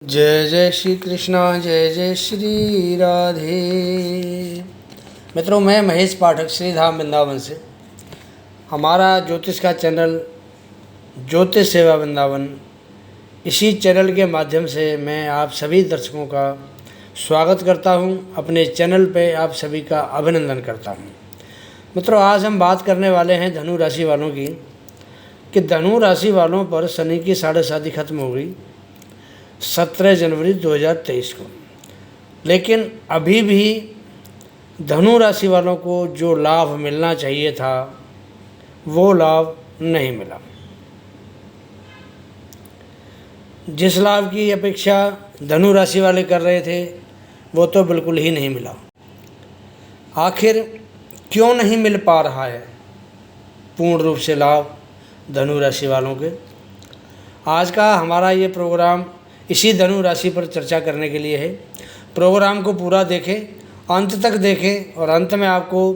जय जय श्री कृष्णा, जय जय श्री राधे। मित्रों, मैं महेश पाठक श्री धाम वृंदावन से। हमारा ज्योतिष का चैनल ज्योतिष सेवा वृंदावन, इसी चैनल के माध्यम से मैं आप सभी दर्शकों का स्वागत करता हूं। अपने चैनल पे आप सभी का अभिनंदन करता हूं। मित्रों, आज हम बात करने वाले हैं धनु राशि वालों की, कि धनु राशि वालों पर शनि की साढ़े साती खत्म हो गई 17 जनवरी 2023 को। लेकिन अभी भी धनु राशि वालों को जो लाभ मिलना चाहिए था वो लाभ नहीं मिला। जिस लाभ की अपेक्षा धनु राशि वाले कर रहे थे वो तो बिल्कुल ही नहीं मिला। आखिर क्यों नहीं मिल पा रहा है पूर्ण रूप से लाभ धनु राशि वालों के? आज का हमारा ये प्रोग्राम इसी धनु राशि पर चर्चा करने के लिए है। प्रोग्राम को पूरा देखें, अंत तक देखें और अंत में आपको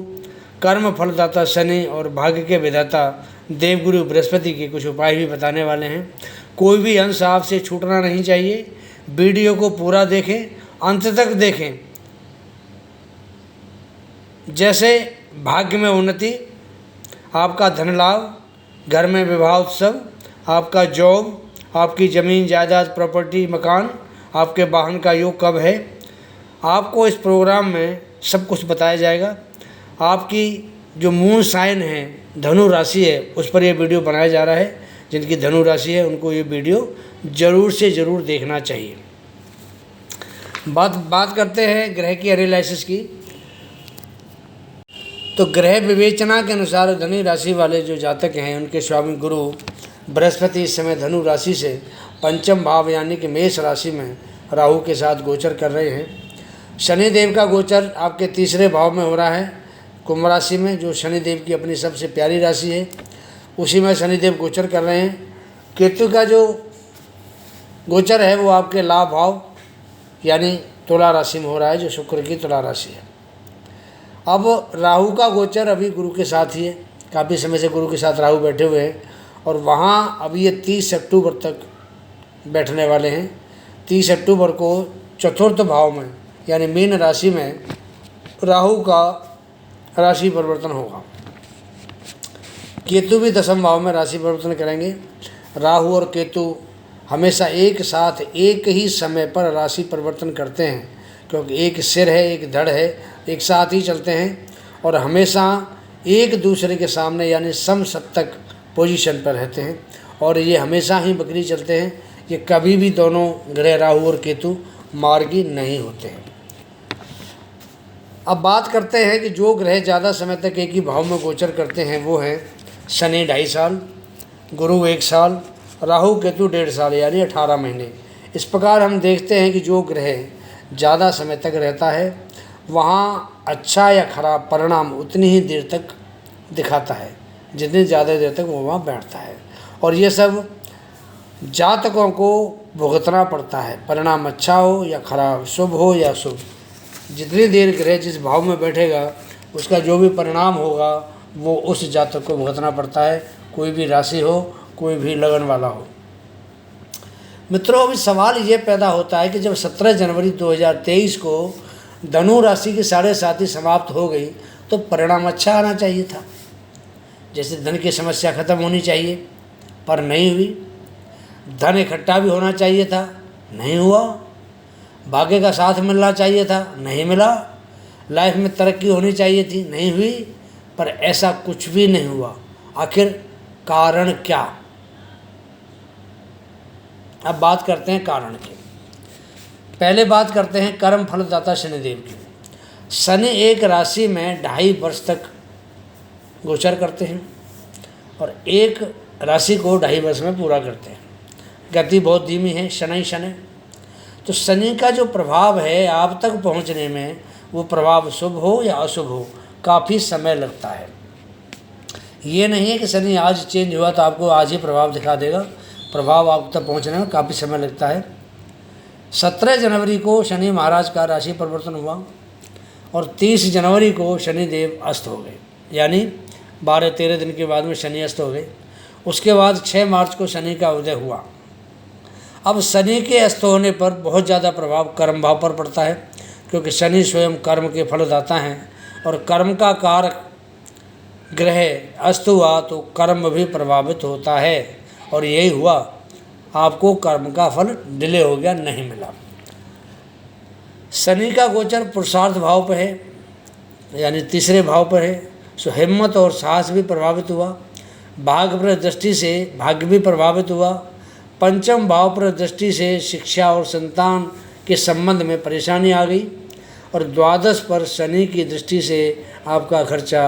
कर्म फलदाता शनि और भाग्य के विधाता देवगुरु बृहस्पति के कुछ उपाय भी बताने वाले हैं। कोई भी अंश आपसे छूटना नहीं चाहिए। वीडियो को पूरा देखें, अंत तक देखें। जैसे भाग्य में उन्नति, आपका धन लाभ, घर में विवाह उत्सव, आपका जॉब, आपकी ज़मीन जायदाद प्रॉपर्टी मकान, आपके वाहन का योग कब है, आपको इस प्रोग्राम में सब कुछ बताया जाएगा। आपकी जो मून साइन है, धनु राशि है, उस पर यह वीडियो बनाया जा रहा है। जिनकी धनु राशि है उनको ये वीडियो ज़रूर से ज़रूर देखना चाहिए। बात करते हैं ग्रह की एनालिसिस की। तो ग्रह विवेचना के अनुसार धनु राशि वाले जो जातक हैं उनके स्वामी गुरु बृहस्पति इस समय धनु राशि से पंचम भाव यानी कि मेष राशि में राहु के साथ गोचर कर रहे हैं। शनि देव का गोचर आपके तीसरे भाव में हो रहा है, कुंभ राशि में, जो शनि देव की अपनी सबसे प्यारी राशि है, उसी में शनि देव गोचर कर रहे हैं। केतु का जो गोचर है वो आपके लाभ भाव यानी तुला राशि में हो रहा है, जो शुक्र की तुला राशि है। अब राहु का गोचर अभी गुरु के साथ ही है, काफ़ी समय से गुरु के साथ राहु बैठे हुए हैं और वहाँ अब ये 30 अक्टूबर तक बैठने वाले हैं। 30 अक्टूबर को चतुर्थ भाव में यानी मीन राशि में राहु का राशि परिवर्तन होगा। केतु भी दसम भाव में राशि परिवर्तन करेंगे। राहु और केतु हमेशा एक साथ एक ही समय पर राशि परिवर्तन करते हैं, क्योंकि एक सिर है, एक धड़ है, एक साथ ही चलते हैं और हमेशा एक दूसरे के सामने यानी समसप्तक पोजीशन पर रहते हैं और ये हमेशा ही बकरी चलते हैं। ये कभी भी दोनों ग्रह राहु और केतु मार्गी नहीं होते हैं। अब बात करते हैं कि जो ग्रह ज़्यादा समय तक एक ही भाव में गोचर करते हैं वो हैं शनि 2.5 साल, गुरु 1 साल, राहु केतु 1.5 साल यानी 18 महीने। इस प्रकार हम देखते हैं कि जो ग्रह ज़्यादा समय तक रहता है वहाँ अच्छा या खराब परिणाम उतनी ही देर तक दिखाता है जितनी ज़्यादा देर तक वो वहाँ बैठता है। और ये सब जातकों को भुगतना पड़ता है, परिणाम अच्छा हो या खराब, शुभ हो या शुभ। जितनी देर ग्रह जिस भाव में बैठेगा उसका जो भी परिणाम होगा वो उस जातक को भुगतना पड़ता है, कोई भी राशि हो, कोई भी लगन वाला हो। मित्रों, अभी सवाल ये पैदा होता है कि जब 17 जनवरी 2023 को धनु राशि की साढ़े साती समाप्त हो गई तो परिणाम अच्छा आना चाहिए था। जैसे धन की समस्या खत्म होनी चाहिए, पर नहीं हुई। धन इकट्ठा भी होना चाहिए था, नहीं हुआ। भाग्य का साथ मिलना चाहिए था, नहीं मिला। लाइफ में तरक्की होनी चाहिए थी, नहीं हुई। पर ऐसा कुछ भी नहीं हुआ। आखिर कारण क्या? अब बात करते हैं कारण की। पहले बात करते हैं कर्म फलदाता शनिदेव की। शनि एक राशि में 2.5 वर्ष तक गोचर करते हैं और एक राशि को 2.5 वर्ष में पूरा करते हैं। गति बहुत धीमी है, शनि शनि। तो शनि का जो प्रभाव है आप तक पहुंचने में, वो प्रभाव शुभ हो या अशुभ हो, काफ़ी समय लगता है। ये नहीं है कि शनि आज चेंज हुआ तो आपको आज ही प्रभाव दिखा देगा। प्रभाव आप तक पहुँचने में काफ़ी समय लगता है। 17 जनवरी को शनि महाराज का राशि परिवर्तन हुआ और 30 जनवरी को शनिदेव अस्त हो गए, यानी 12-13 दिन के बाद में शनि अस्त हो गए। उसके बाद 6 मार्च को शनि का उदय हुआ। अब शनि के अस्त होने पर बहुत ज़्यादा प्रभाव कर्म भाव पर पड़ता है, क्योंकि शनि स्वयं कर्म के फलदाता हैं और कर्म का कारक ग्रह अस्त हुआ तो कर्म भी प्रभावित होता है, और यही हुआ, आपको कर्म का फल डिले हो गया, नहीं मिला। शनि का गोचर पुरुषार्थ भाव पर है, यानी तीसरे भाव पर है, सो हिम्मत और साहस भी प्रभावित हुआ। भाग्य पर दृष्टि से भाग्य भी प्रभावित हुआ। पंचम भाव पर दृष्टि से शिक्षा और संतान के संबंध में परेशानी आ गई। और द्वादश पर शनि की दृष्टि से आपका खर्चा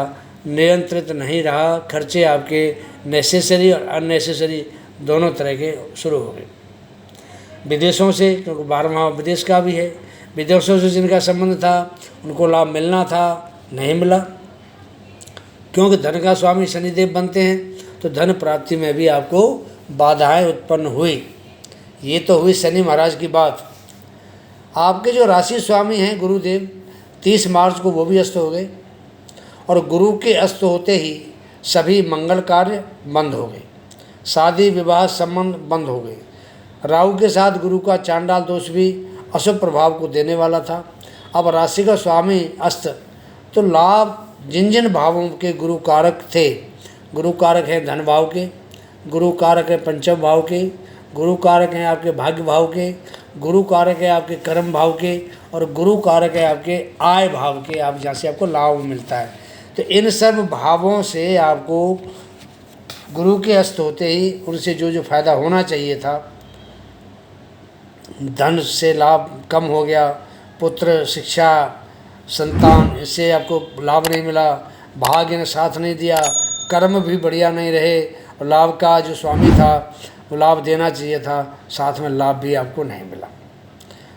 नियंत्रित नहीं रहा, खर्चे आपके नेसेसरी और अननेसेसरी दोनों तरह के शुरू हो गए। विदेशों से, क्योंकि 12वां विदेश का भी है, विदेशों से जिनका संबंध था उनको लाभ मिलना था, नहीं मिला, क्योंकि धन का स्वामी शनिदेव बनते हैं, तो धन प्राप्ति में भी आपको बाधाएं उत्पन्न हुई। ये तो हुई शनि महाराज की बात। आपके जो राशि स्वामी हैं गुरुदेव, 30 मार्च को वो भी अस्त हो गए, और गुरु के अस्त होते ही सभी मंगल कार्य बंद हो गए, शादी विवाह संबंध बंद हो गए। राहु के साथ गुरु का चांडाल दोष भी अशुभ प्रभाव को देने वाला था। अब राशि का स्वामी अस्त, तो लाभ जिन जिन भावों के गुरु कारक थे, गुरु कारक हैं धन भाव के, गुरु कारक हैं पंचम भाव के, गुरु कारक हैं आपके भाग्य भाव के, गुरु कारक है आपके कर्म भाव के, और गुरु कारक है आपके आय भाव के, आप जहाँ से आपको लाभ मिलता है। तो इन सब भावों से आपको गुरु के अस्त होते ही उनसे जो जो फायदा होना चाहिए था, धन से लाभ कम हो गया, पुत्र शिक्षा संतान इससे आपको लाभ नहीं मिला, भाग्य ने साथ नहीं दिया, कर्म भी बढ़िया नहीं रहे, और लाभ का जो स्वामी था वो लाभ देना चाहिए था, साथ में लाभ भी आपको नहीं मिला।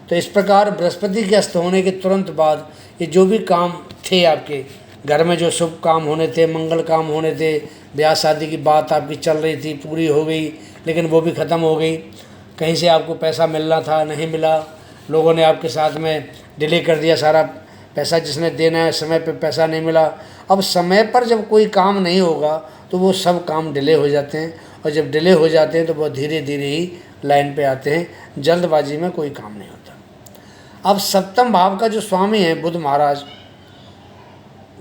तो इस प्रकार बृहस्पति के अस्त होने के तुरंत बाद ये जो भी काम थे आपके घर में, जो शुभ काम होने थे, मंगल काम होने थे, ब्याह शादी की बात आपकी चल रही थी, पूरी हो गई, लेकिन वो भी ख़त्म हो गई। कहीं से आपको पैसा मिलना था, नहीं मिला, लोगों ने आपके साथ में डिले कर दिया, सारा पैसा जिसने देना है समय पे पैसा नहीं मिला। अब समय पर जब कोई काम नहीं होगा तो वो सब काम डिले हो जाते हैं, और जब डिले हो जाते हैं तो वो धीरे धीरे ही लाइन पे आते हैं, जल्दबाजी में कोई काम नहीं होता। अब सप्तम भाव का जो स्वामी है बुध महाराज,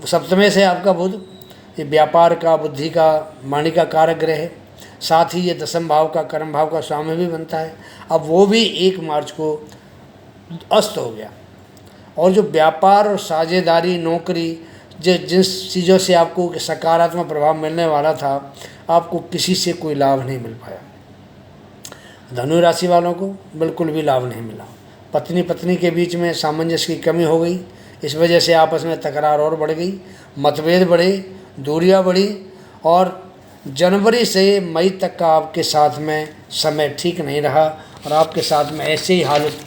सप्तमे से आपका बुध, ये व्यापार का, बुद्धि का, वाणी का कारक ग्रह है, साथ ही ये दसम भाव का, कर्म भाव का स्वामी भी बनता है। अब वो भी 1 मार्च को अस्त हो गया, और जो व्यापार और साझेदारी, नौकरी, जिन चीज़ों से आपको सकारात्मक प्रभाव मिलने वाला था, आपको किसी से कोई लाभ नहीं मिल पाया। धनु राशि वालों को बिल्कुल भी लाभ नहीं मिला। पत्नी पत्नी के बीच में सामंजस्य की कमी हो गई, इस वजह से आपस में तकरार और बढ़ गई, मतभेद बढ़े, दूरियां बढ़ी, और जनवरी से मई तक का आपके साथ में समय ठीक नहीं रहा, और आपके साथ में ऐसे ही हालत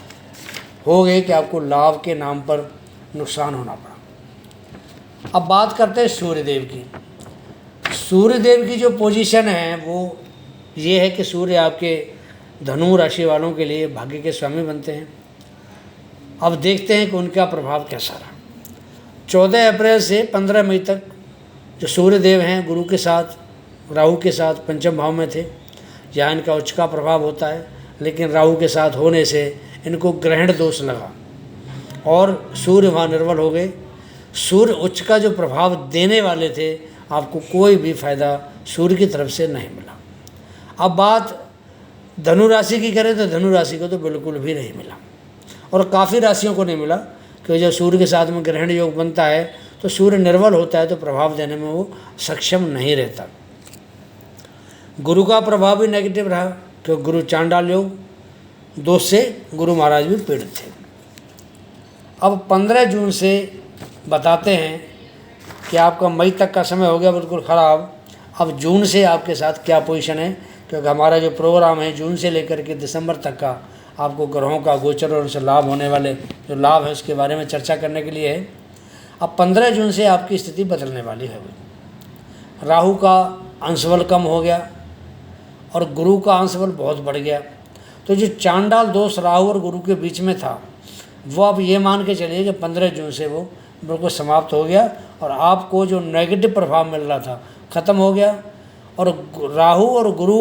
हो गई कि आपको लाभ के नाम पर नुकसान होना पड़ा। अब बात करते हैं सूर्यदेव की। सूर्यदेव की जो पोजीशन है वो ये है कि सूर्य आपके धनु राशि वालों के लिए भाग्य के स्वामी बनते हैं। अब देखते हैं कि उनका प्रभाव कैसा रहा। 14 अप्रैल से 15 मई तक जो सूर्यदेव हैं गुरु के साथ, राहु के साथ पंचम भाव में थे, यहाँ इनका उच्च का प्रभाव होता है, लेकिन राहु के साथ होने से इनको ग्रहण दोष लगा और सूर्य वहाँ निर्बल हो गए। सूर्य उच्च का जो प्रभाव देने वाले थे, आपको कोई भी फायदा सूर्य की तरफ से नहीं मिला। अब बात धनु राशि की करें तो धनु राशि को तो बिल्कुल भी नहीं मिला, और काफ़ी राशियों को नहीं मिला, क्योंकि जब सूर्य के साथ में ग्रहण योग बनता है तो सूर्य निर्बल होता है, तो प्रभाव देने में वो सक्षम नहीं रहता। गुरु का प्रभाव भी नेगेटिव रहा, क्योंकि गुरु चांडाल योग दोष से गुरु महाराज भी पीड़ित थे। अब 15 जून से बताते हैं कि आपका मई तक का समय हो गया बिल्कुल ख़राब। अब जून से आपके साथ क्या पोजीशन है, क्योंकि हमारा जो प्रोग्राम है जून से लेकर के दिसंबर तक का आपको ग्रहों का गोचर और उनसे लाभ होने वाले जो लाभ है उसके बारे में चर्चा करने के लिए है। अब 15 जून से आपकी स्थिति बदलने वाली है। राहु का अंशबल कम हो गया और गुरु का अंशबल बहुत बढ़ गया, तो जो चांडाल दोष राहु और गुरु के बीच में था वो अब ये मान के चलिए कि 15 जून से वो बिल्कुल समाप्त हो गया, और आपको जो नेगेटिव प्रभाव मिल रहा था ख़त्म हो गया। और राहु और गुरु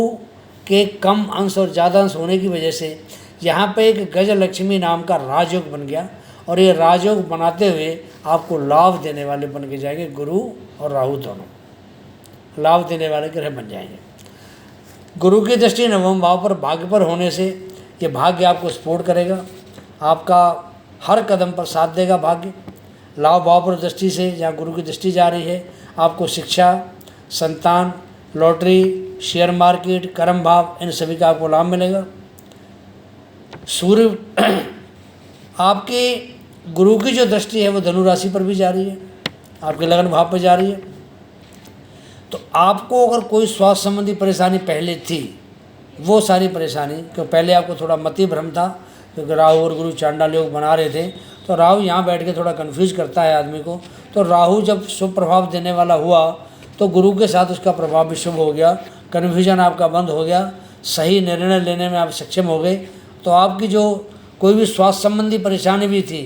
के कम अंश और ज़्यादा अंश होने की वजह से यहाँ पे एक गजलक्ष्मी नाम का राजयोग बन गया, और ये राजयोग बनाते हुए आपको लाभ देने वाले बन के जाएंगे। गुरु और राहु दोनों लाभ देने वाले ग्रह बन जाएंगे। गुरु की दृष्टि नवम भाव पर भाग्य पर होने से ये भाग्य आपको सपोर्ट करेगा, आपका हर कदम पर साथ देगा भाग्य। लाभ भाव पर दृष्टि से जहाँ गुरु की दृष्टि जा रही है, आपको शिक्षा, संतान, लॉटरी, शेयर मार्केट, कर्म भाव, इन सभी का आपको लाभ मिलेगा। सूर्य आपके गुरु की जो दृष्टि है वो धनु राशि पर भी जा रही है, आपके लगन भाव पर जा रही है। तो आपको अगर कोई स्वास्थ्य संबंधी परेशानी पहले थी, वो सारी परेशानी, क्योंकि पहले आपको थोड़ा मति भ्रम था, क्योंकि राहु और गुरु चांडाल योग बना रहे थे, तो राहु यहाँ बैठ के थोड़ा कन्फ्यूज करता है आदमी को। तो राहु जब शुभ प्रभाव देने वाला हुआ तो गुरु के साथ उसका प्रभाव भी शुभ हो गया, कन्फ्यूजन आपका बंद हो गया, सही निर्णय लेने में आप सक्षम हो गए। तो आपकी जो कोई भी स्वास्थ्य संबंधी परेशानी भी थी,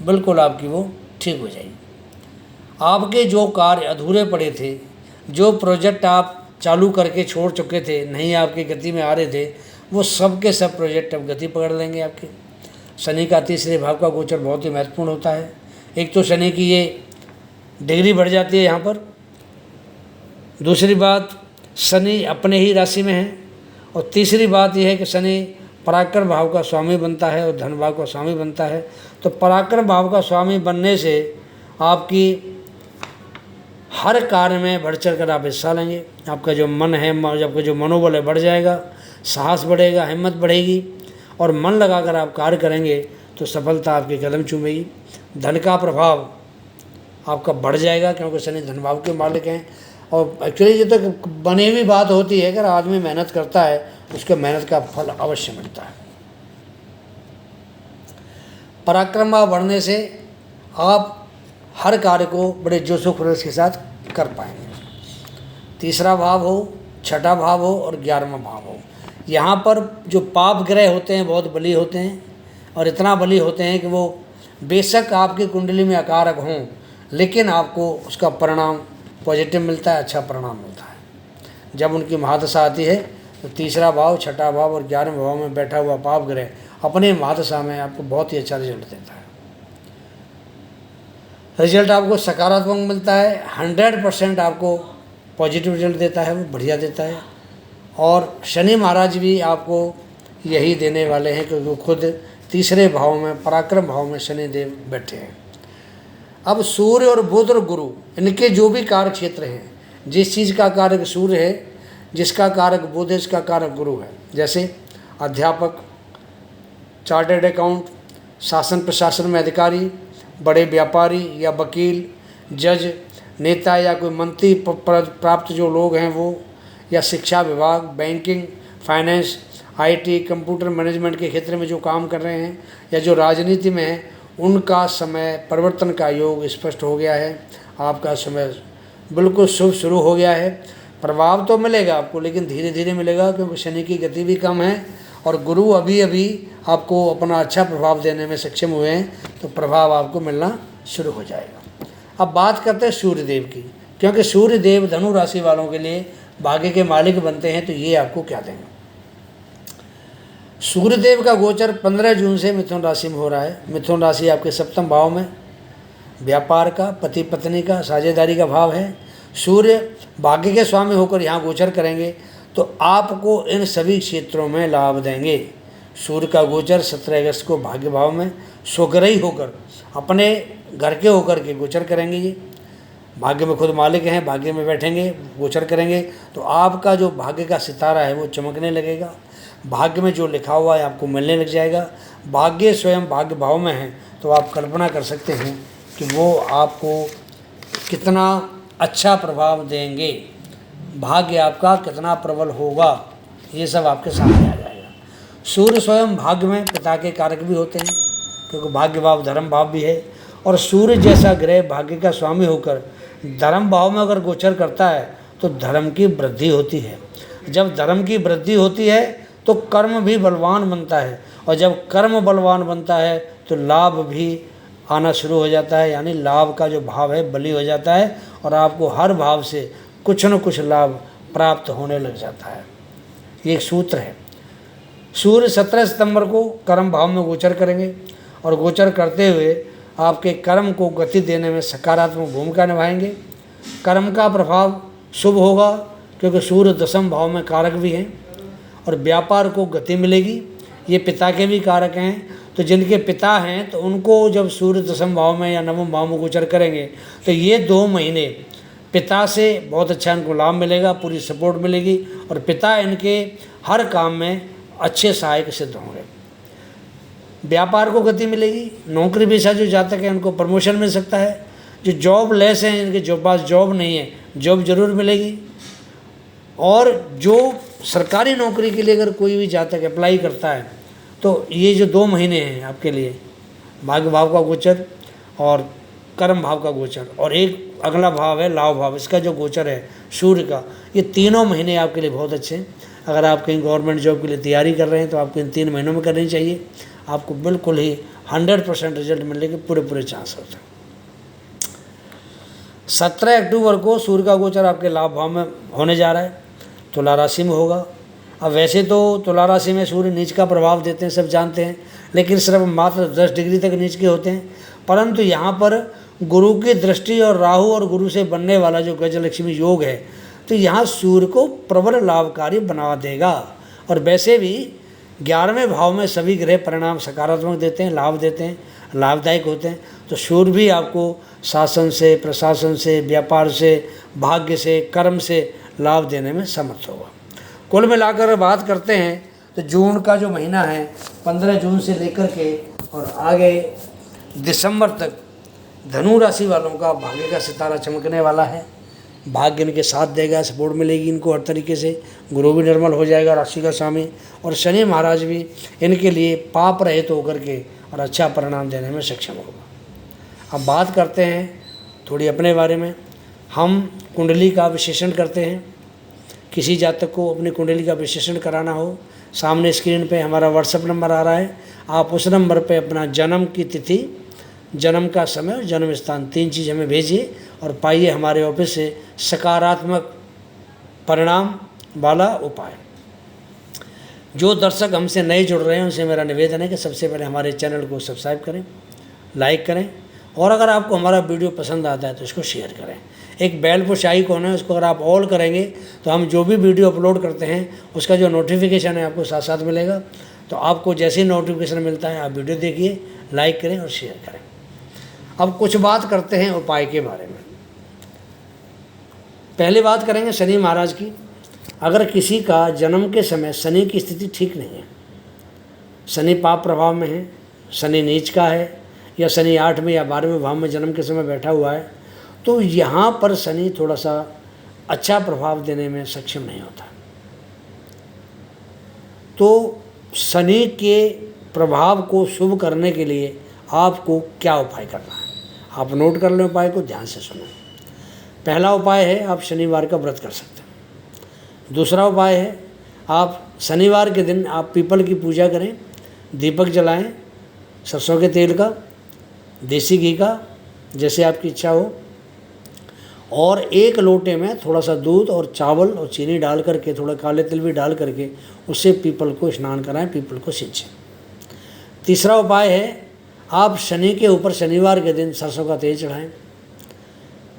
बिल्कुल आपकी वो ठीक हो जाएगी। आपके जो कार्य अधूरे पड़े थे, जो प्रोजेक्ट आप चालू करके छोड़ चुके थे, नहीं आपकी गति में आ रहे थे, वो सब के सब प्रोजेक्ट अब गति पकड़ लेंगे आपके। शनि का तीसरे भाव का गोचर बहुत ही महत्वपूर्ण होता है। एक तो शनि की ये डिग्री बढ़ जाती है यहाँ पर, दूसरी बात शनि अपने ही राशि में है, और तीसरी बात यह है कि शनि पराक्रम भाव का स्वामी बनता है और धन भाव का स्वामी बनता है। तो पराक्रम भाव का स्वामी बनने से आपकी हर कार्य में बढ़ चढ़ कर आप हिस्सा लेंगे। आपका जो मन है, आपका जो मनोबल है बढ़ जाएगा, साहस बढ़ेगा, हिम्मत बढ़ेगी, और मन लगाकर आप कार्य करेंगे तो सफलता आपके कदम चूमेगी। धन का प्रभाव आपका बढ़ जाएगा, क्योंकि शनि धन भाव के मालिक हैं। और एक्चुअली ये तो बनी हुई बात होती है, अगर आदमी मेहनत करता है उसके मेहनत का फल अवश्य मिलता है। पराक्रम भाव बढ़ने से आप हर कार्य को बड़े जोशो खरोश के साथ कर पाएंगे। तीसरा भाव हो, छठा भाव हो और 11वां भाव हो, यहाँ पर जो पाप ग्रह होते हैं बहुत बली होते हैं, और इतना बली होते हैं कि वो बेशक आपकी कुंडली में अकारक हों, लेकिन आपको उसका परिणाम पॉजिटिव मिलता है, अच्छा परिणाम मिलता है। जब उनकी महादशा आती है तो तीसरा भाव, छठा भाव और 11वें भाव में बैठा हुआ पाप ग्रह अपने महादशा में आपको बहुत ही अच्छा रिजल्ट देता है। रिजल्ट आपको सकारात्मक मिलता है, 100% आपको पॉजिटिव रिजल्ट देता है, वो बढ़िया देता है। और शनि महाराज भी आपको यही देने वाले हैं, क्योंकि खुद तीसरे भाव में पराक्रम भाव में शनि देव बैठे हैं। अब सूर्य और बुध और गुरु, इनके जो भी कार्य क्षेत्र हैं, जिस चीज़ का कारक सूर्य है, जिसका कारक बुध है, इसका कारक गुरु है। जैसे अध्यापक, चार्टर्ड अकाउंट, शासन प्रशासन में अधिकारी, बड़े व्यापारी या वकील, जज, नेता या कोई मंत्री पद प्राप्त जो लोग हैं वो, या शिक्षा विभाग, banking, finance, IT, computer management के क्षेत्र में जो काम कर रहे हैं, या जो राजनीति में हैं, उनका समय परिवर्तन का योग स्पष्ट हो गया है। आपका समय बिल्कुल शुभ शुरू हो गया है। प्रभाव तो मिलेगा आपको, लेकिन धीरे धीरे मिलेगा, क्योंकि शनि की गति भी कम है और गुरु अभी अभी आपको अपना अच्छा प्रभाव देने में सक्षम हुए हैं, तो प्रभाव आपको मिलना शुरू हो जाएगा। अब बात करते हैं सूर्य देव की, क्योंकि सूर्य देव धनु राशि वालों के लिए भाग्य के मालिक बनते हैं। तो ये आपको क्या देंगे? सूर्यदेव का गोचर 15 जून से मिथुन राशि में हो रहा है। मिथुन राशि आपके सप्तम भाव में व्यापार का, पति पत्नी का, साझेदारी का भाव है। सूर्य भाग्य के स्वामी होकर यहाँ गोचर करेंगे तो आपको इन सभी क्षेत्रों में लाभ देंगे। सूर्य का गोचर 17 अगस्त को भाग्य भाव में स्वग्रही होकर अपने घर के होकर के गोचर करेंगे। ये भाग्य में खुद मालिक हैं, भाग्य में बैठेंगे, गोचर करेंगे, तो आपका जो भाग्य का सितारा है वो चमकने लगेगा। भाग्य में जो लिखा हुआ है आपको मिलने लग जाएगा। भाग्य स्वयं भाग्य भाव में है, तो आप कल्पना कर सकते हैं कि वो आपको कितना अच्छा प्रभाव देंगे, भाग्य आपका कितना प्रबल होगा, ये सब आपके सामने आ जाएगा। सूर्य स्वयं भाग्य में पिता के कारक भी होते हैं, क्योंकि भाग्य भाव धर्म भाव भी है, और सूर्य जैसा ग्रह भाग्य का स्वामी होकर धर्म भाव में अगर गोचर करता है तो धर्म की वृद्धि होती है। जब धर्म की वृद्धि होती है तो कर्म भी बलवान बनता है, और जब कर्म बलवान बनता है तो लाभ भी आना शुरू हो जाता है, यानी लाभ का जो भाव है बली हो जाता है, और आपको हर भाव से कुछ न कुछ लाभ प्राप्त होने लग जाता है। ये एक सूत्र है। सूर्य 17 सितंबर को कर्म भाव में गोचर करेंगे और गोचर करते हुए आपके कर्म को गति देने में सकारात्मक भूमिका निभाएंगे। कर्म का प्रभाव शुभ होगा क्योंकि सूर्य दशम भाव में कारक भी हैं और व्यापार को गति मिलेगी। ये पिता के भी कारक हैं, तो जिनके पिता हैं तो उनको जब सूर्य दशम भाव में या नवम भाव में गोचर करेंगे तो ये 2 महीने पिता से बहुत अच्छा इनको लाभ मिलेगा, पूरी सपोर्ट मिलेगी और पिता इनके हर काम में अच्छे सहायक सिद्ध होंगे। व्यापार को गति मिलेगी। नौकरी पेशा जो जातक है उनको प्रमोशन मिल सकता है। जो जॉब लेस हैं, इनके जो पास जॉब नहीं है, जॉब जरूर मिलेगी। और जो सरकारी नौकरी के लिए अगर कोई भी जातक अप्लाई करता है तो ये जो 2 महीने हैं आपके लिए, भाग्य भाव का गोचर और कर्म भाव का गोचर और एक अगला भाव है लाभ भाव, इसका जो गोचर है सूर्य का, ये तीनों महीने आपके लिए बहुत अच्छे हैं। अगर आप कहीं गवर्नमेंट जॉब के लिए तैयारी कर रहे हैं तो आपको इन 3 महीनों में करनी चाहिए। आपको बिल्कुल ही 100% रिजल्ट मिलने के पूरे चांस होते हैं। 17 अक्टूबर को सूर्य का गोचर आपके लाभ भाव में होने जा रहा है, तुला राशि में होगा। अब वैसे तो तुला राशि में सूर्य नीच का प्रभाव देते हैं, सब जानते हैं, लेकिन सिर्फ मात्र 10 डिग्री तक नीच के होते हैं। परंतु यहाँ पर गुरु की दृष्टि और राहु और गुरु से बनने वाला जो गजलक्ष्मी योग है, तो यहाँ सूर्य को प्रबल लाभकारी बना देगा। और वैसे भी 11वें भाव में सभी ग्रह परिणाम सकारात्मक देते हैं, लाभ देते हैं, लाभदायक होते हैं। तो सूर्य भी आपको शासन से, प्रशासन से, व्यापार से, भाग्य से, कर्म से लाभ देने में समर्थ होगा। कुल मिलाकर बात करते हैं तो जून का जो महीना है 15 जून से लेकर के और आगे दिसंबर तक धनु राशि वालों का भाग्य का सितारा चमकने वाला है। भाग्य इनके साथ देगा, सपोर्ट मिलेगी इनको हर तरीके से। गुरु भी निर्मल हो जाएगा राशि का स्वामी और शनि महाराज भी इनके लिए पाप रहित होकर के और अच्छा परिणाम देने में सक्षम होगा। अब बात करते हैं थोड़ी अपने बारे में। हम कुंडली का विश्लेषण करते हैं। किसी जातक को अपनी कुंडली का विश्लेषण कराना हो, सामने स्क्रीन पे हमारा व्हाट्सएप नंबर आ रहा है, आप उस नंबर पे अपना जन्म की तिथि, जन्म का समय और जन्म स्थान 3 चीज़ हमें भेजिए और पाइए हमारे ऑफिस से सकारात्मक परिणाम वाला उपाय। जो दर्शक हमसे नए जुड़ रहे हैं उनसे मेरा निवेदन है कि सबसे पहले हमारे चैनल को सब्सक्राइब करें, लाइक करें और अगर आपको हमारा वीडियो पसंद आता है तो इसको शेयर करें। एक बेल पुश आइकॉन है, उसको अगर आप ऑल करेंगे तो हम जो भी वीडियो अपलोड करते हैं उसका जो नोटिफिकेशन है आपको साथ साथ मिलेगा। तो आपको जैसे ही नोटिफिकेशन मिलता है आप वीडियो देखिए, लाइक करें और शेयर करें। अब कुछ बात करते हैं उपाय के बारे में। पहले बात करेंगे शनि महाराज की। अगर किसी का जन्म के समय शनि की स्थिति ठीक नहीं है, शनि पाप प्रभाव में है, शनि नीच का है या शनि 8वें या 12वें भाव में जन्म के समय बैठा हुआ है, तो यहाँ पर शनि थोड़ा सा अच्छा प्रभाव देने में सक्षम नहीं होता। तो शनि के प्रभाव को शुभ करने के लिए आपको क्या उपाय करना है, आप नोट कर लें, उपाय को ध्यान से सुनें। पहला उपाय है आप शनिवार का व्रत कर सकते हैं। दूसरा उपाय है आप शनिवार के दिन आप पीपल की पूजा करें, दीपक जलाएं, सरसों के तेल का, देसी घी का, जैसे आपकी इच्छा हो, और 1 लोटे में थोड़ा सा दूध और चावल और चीनी डाल करके, थोड़ा काले तिल भी डाल करके उससे पीपल को स्नान कराएं, पीपल को सींचें। तीसरा उपाय है आप शनि के ऊपर शनिवार के दिन सरसों का तेल चढ़ाएं।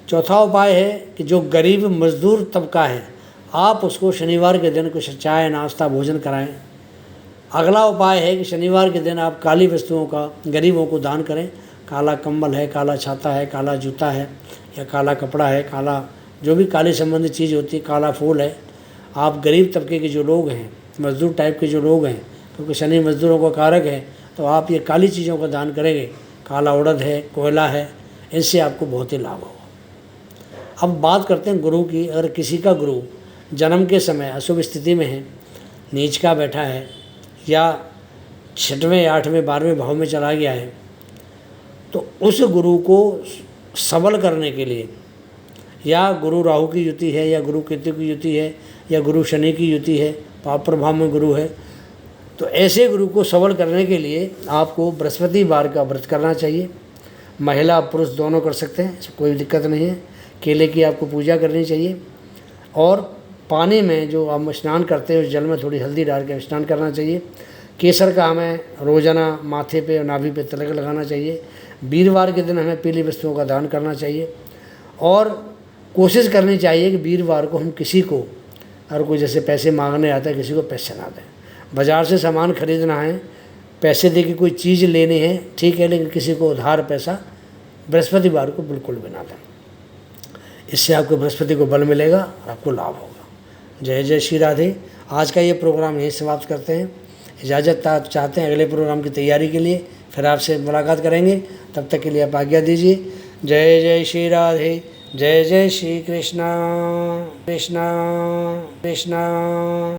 चौथा उपाय है कि जो गरीब मजदूर तबका है आप उसको शनिवार के दिन कुछ चाय, नाश्ता, भोजन कराएं। अगला उपाय है कि शनिवार के दिन आप काली वस्तुओं का गरीबों को दान करें। काला कंबल है, काला छाता है, काला जूता है या काला कपड़ा है, काला जो भी काली संबंधित चीज़ होती है, काला फूल है। आप गरीब तबके के जो लोग हैं, मजदूर टाइप के जो लोग हैं, क्योंकि शनि मजदूरों का कारक है, तो आप ये काली चीज़ों का दान करेंगे, काला उड़द है, कोयला है, इनसे आपको बहुत ही लाभ होगा। अब बात करते हैं गुरु की। अगर किसी का गुरु जन्म के समय अशुभ स्थिति में है, नीच का बैठा है या 6वें, 8वें, 12वें भाव में चला गया है, तो उस गुरु को सबल करने के लिए, या गुरु राहु की युति है या गुरु केतु की युति है या गुरु शनि की युति है, पाप प्रभाव में गुरु है, तो ऐसे गुरु को सबल करने के लिए आपको बृहस्पतिवार का व्रत करना चाहिए। महिला पुरुष दोनों कर सकते हैं, इसमें कोई दिक्कत नहीं है। केले की आपको पूजा करनी चाहिए और पानी में जो हम स्नान करते हैं उस जल में थोड़ी हल्दी डाल के स्नान करना चाहिए। केसर का हमें रोज़ाना माथे पे और नाभि पे तिलक लगाना चाहिए। वीरवार के दिन हमें पीली वस्तुओं का दान करना चाहिए और कोशिश करनी चाहिए कि वीरवार को हम किसी को, अगर कोई जैसे पैसे मांगने आता है, किसी को पैसे ना दें। बाज़ार से सामान खरीदना है, पैसे दे के कोई चीज़ लेनी है, ठीक है, लेकिन किसी को उधार पैसा बृहस्पतिवार को बिल्कुल भी ना दें। इससे आपको बृहस्पति को बल मिलेगा और आपको लाभ होगा। जय जय श्री राधे। आज का ये प्रोग्राम यहीं समाप्त करते हैं। इजाज़त चाहते हैं अगले प्रोग्राम की तैयारी के लिए, फिर आपसे मुलाकात करेंगे। तब तक के लिए आप आज्ञा दीजिए। जय जय श्री राधे। जय जय श्री कृष्णा कृष्णा कृष्णा।